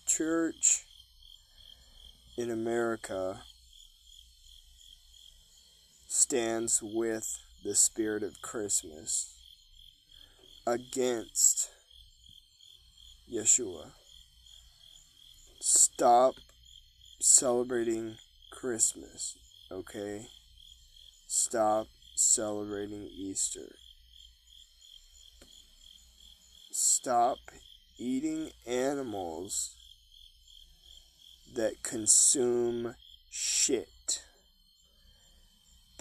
church in America stands with the spirit of Christmas against Yeshua. Stop celebrating Christmas, okay? Stop celebrating Easter. Stop eating animals that consume shit.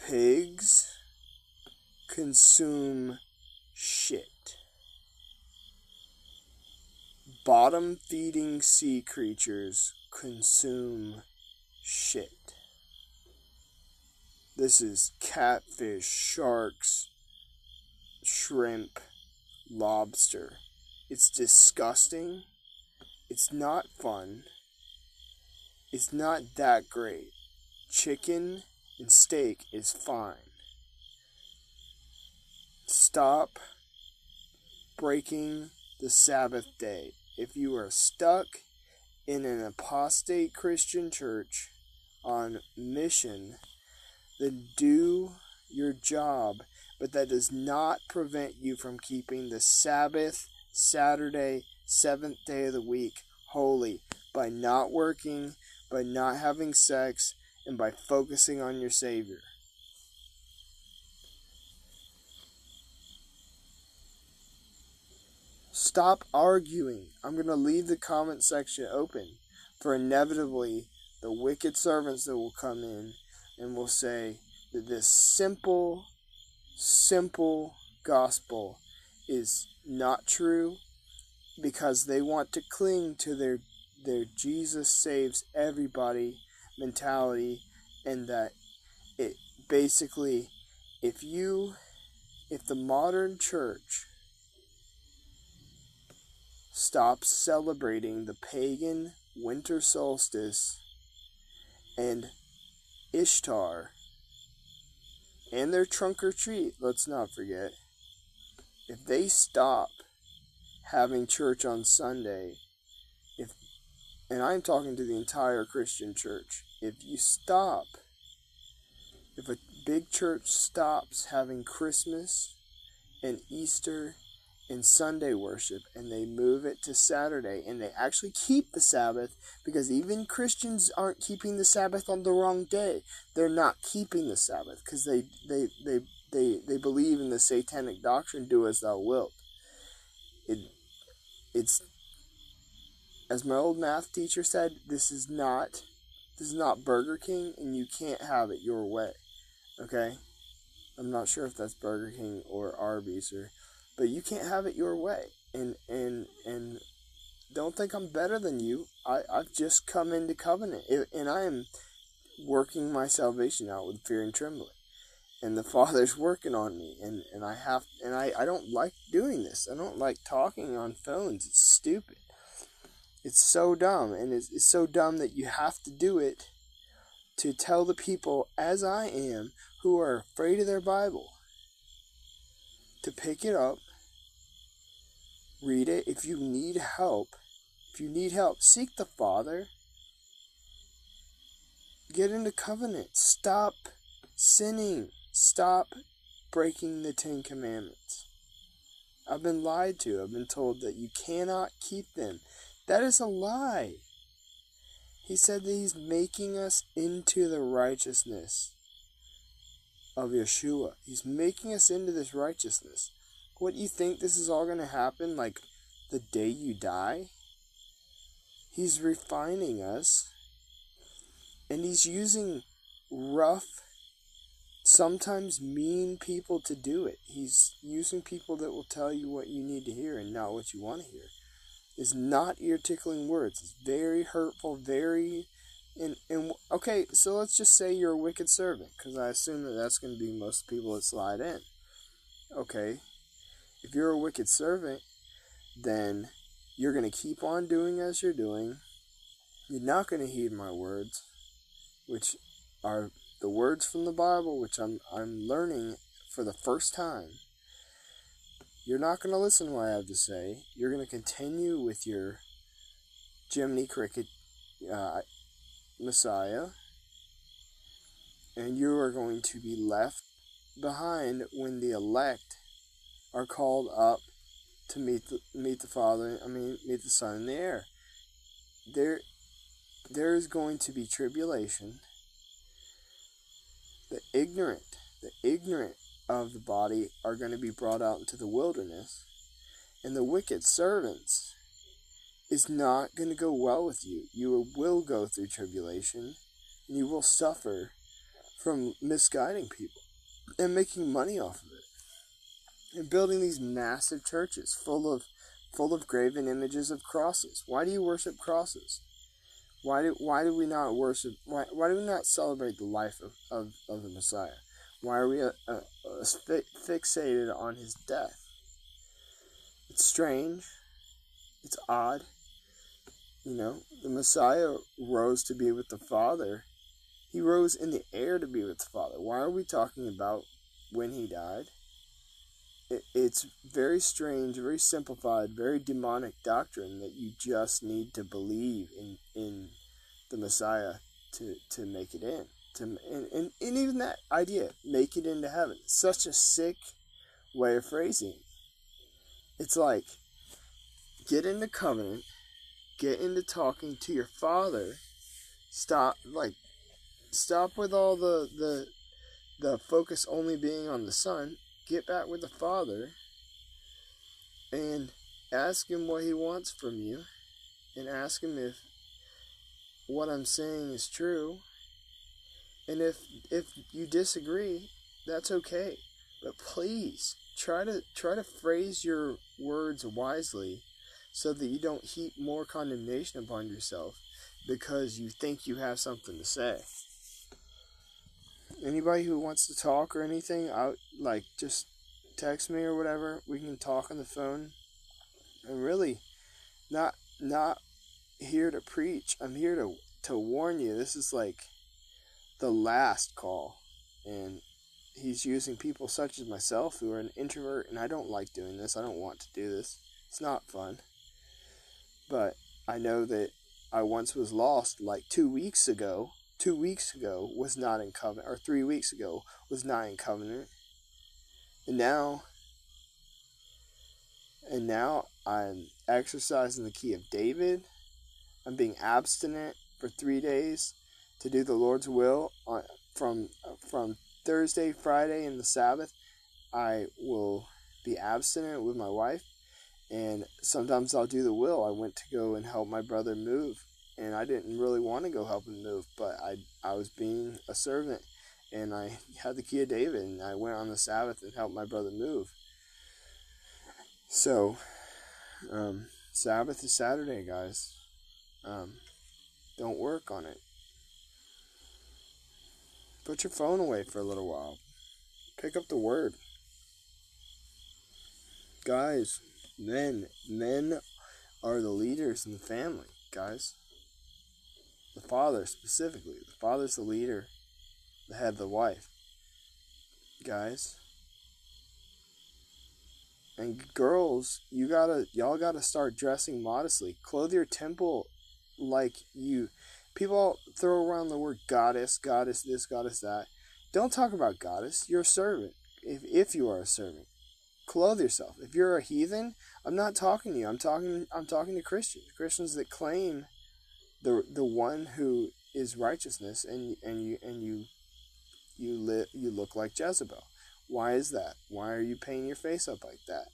Pigs consume shit. Bottom-feeding sea creatures consume shit. This is catfish, sharks, shrimp, lobster. It's disgusting. It's not fun. It's not that great. Chicken and steak is fine. Stop breaking the Sabbath day. If you are stuck in an apostate Christian church on mission, then do your job, but that does not prevent you from keeping the Sabbath, Saturday, 7th day of the week, holy by not working, by not having sex, and by focusing on your Savior. Stop arguing. I'm going to leave the comment section open for inevitably the wicked servants that will come in and will say that this simple gospel is not true because they want to cling to their Jesus saves everybody mentality, and that it basically, if the modern church stops celebrating the pagan winter solstice and Ishtar and their trunk or treat, let's not forget, if they stop having church on Sunday, and I'm talking to the entire Christian church, if a big church stops having Christmas and Easter and Sunday worship, and they move it to Saturday, and they actually keep the Sabbath, because even Christians aren't keeping the Sabbath on the wrong day. They're not keeping the Sabbath because they believe in the satanic doctrine, do as thou wilt. It's as my old math teacher said, this is not Burger King, and you can't have it your way. Okay? I'm not sure if that's Burger King or Arby's, but you can't have it your way. And don't think I'm better than you. I've just come into covenant, and I am working my salvation out with fear and trembling. And the Father's working on me, and I don't like doing this. I don't like talking on phones. It's stupid. It's so dumb, and it's so dumb that you have to do it to tell the people, as I am, who are afraid of their Bible, to pick it up, read it. If you need help, seek the Father. Get into covenant. Stop sinning. Stop breaking the 10 Commandments. I've been lied to. I've been told that you cannot keep them. That is a lie. He said that he's making us into the righteousness of Yeshua. He's making us into this righteousness. What, you think this is all going to happen like the day you die? He's refining us, and he's using rough, sometimes mean people to do it. He's using people that will tell you what you need to hear and not what you want to hear. It's not ear-tickling words. It's very hurtful, okay, so let's just say you're a wicked servant, because I assume that that's going to be most people that slide in. Okay, if you're a wicked servant, then you're going to keep on doing as you're doing. You're not going to heed my words, which are the words from the Bible, which I'm learning for the first time. You're not going to listen to what I have to say. You're going to continue with your Jiminy Cricket Messiah, and you are going to be left behind when the elect are called up to meet the Father. Meet the Son in the air. There is going to be tribulation. The ignorant of the body are going to be brought out into the wilderness, and the wicked servants is not going to go well with you. You will go through tribulation, and you will suffer from misguiding people and making money off of it, and building these massive churches full of graven images of crosses. Why do you worship crosses? Why do we not worship? Why do we not celebrate the life of the Messiah? Why are we fixated on his death? It's strange. It's odd. The Messiah rose to be with the Father. He rose in the air to be with the Father. Why are we talking about when he died? It's very strange, very simplified, very demonic doctrine that you just need to believe in the Messiah to make it in. And even that idea, make it into heaven. Such a sick way of phrasing. It's like, get into covenant, get into talking to your Father. Stop with all the focus only being on the Son. Get back with the Father and ask him what he wants from you, and ask him if what I'm saying is true. And if you disagree, that's okay. But please try to phrase your words wisely so that you don't heap more condemnation upon yourself because you think you have something to say. Anybody who wants to talk or anything, just text me or whatever. We can talk on the phone. I'm really not here to preach. I'm here to warn you. This is like the last call, and he's using people such as myself who are an introvert, and I don't like doing this. I don't want to do this. It's not fun. But I know that I once was lost 2 weeks ago. 2 weeks ago was not in covenant, or 3 weeks ago was not in covenant. And now I'm exercising the key of David. I'm being abstinent for 3 days to do the Lord's will. From Thursday, Friday, and the Sabbath, I will be abstinent with my wife. And sometimes I'll do the will. I went to go and help my brother move. And I didn't really want to go help him move, but I was being a servant, and I had the key of David, and I went on the Sabbath and helped my brother move. So, Sabbath is Saturday, guys. Don't work on it. Put your phone away for a little while. Pick up the Word. Guys, men are the leaders in the family, guys. The father specifically. The father's the leader, the head of the wife. Guys. And girls, y'all gotta start dressing modestly. Clothe your temple like you. People throw around the word goddess this, goddess that. Don't talk about goddess. You're a servant. If you are a servant, clothe yourself. If you're a heathen, I'm not talking to you. I'm talking to Christians that claim the one who is righteousness, and you look like Jezebel. Why is that? Why are you painting your face up like that?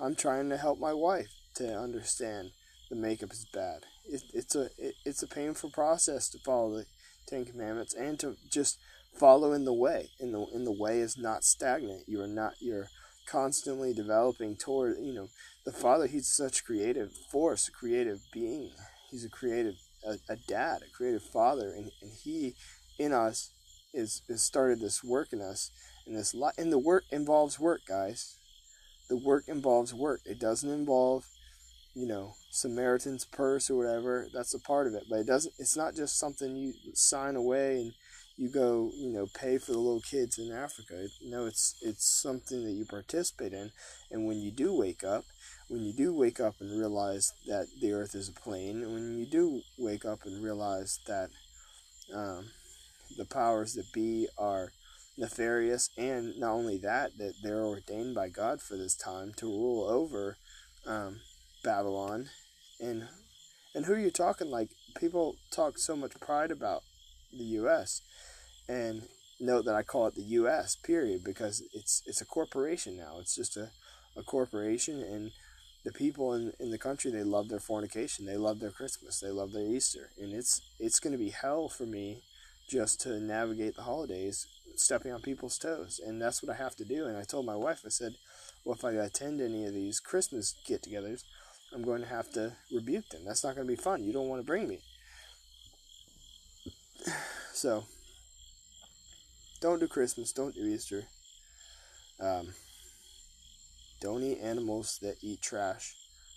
I'm trying to help my wife to understand the makeup is bad. It's a painful process to follow the Ten Commandments and to just follow in the way. In the way is not stagnant. You're constantly developing toward the Father. He's such a creative force, a creative being. He's a dad, a creative father, and he in us is started this work in us, and the work involves work, guys. The work involves work. It doesn't involve Samaritan's purse or whatever. That's a part of it, but it's not just something you sign away and you go pay for the little kids in Africa. It's something that you participate in, and when you do wake up, when you do wake up and realize that the earth is a plane, when you do wake up and realize that the powers that be are nefarious, and not only that, that they're ordained by God for this time to rule over Babylon. And who are you talking like? People talk so much pride about the U.S. and note that I call it the U.S. period because it's a corporation now. It's just a corporation, and the people in the country, they love their fornication, they love their Christmas, they love their Easter, and it's going to be hell for me just to navigate the holidays stepping on people's toes, and that's what I have to do. And I told my wife, I said, well, if I attend any of these Christmas get-togethers, I'm going to have to rebuke them. That's not going to be fun. You don't want to bring me. So, don't do Christmas. Don't do Easter. Don't eat animals that eat trash.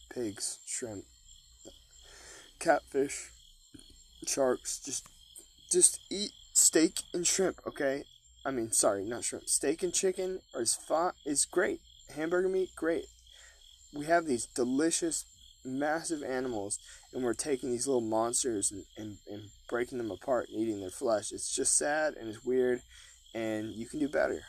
Pigs, shrimp, catfish, sharks. Just eat steak and shrimp, okay? I mean, sorry, not shrimp. Steak and chicken is great. Hamburger meat, great. We have these delicious, massive animals, and we're taking these little monsters and breaking them apart and eating their flesh. It's just sad, and it's weird, and you can do better.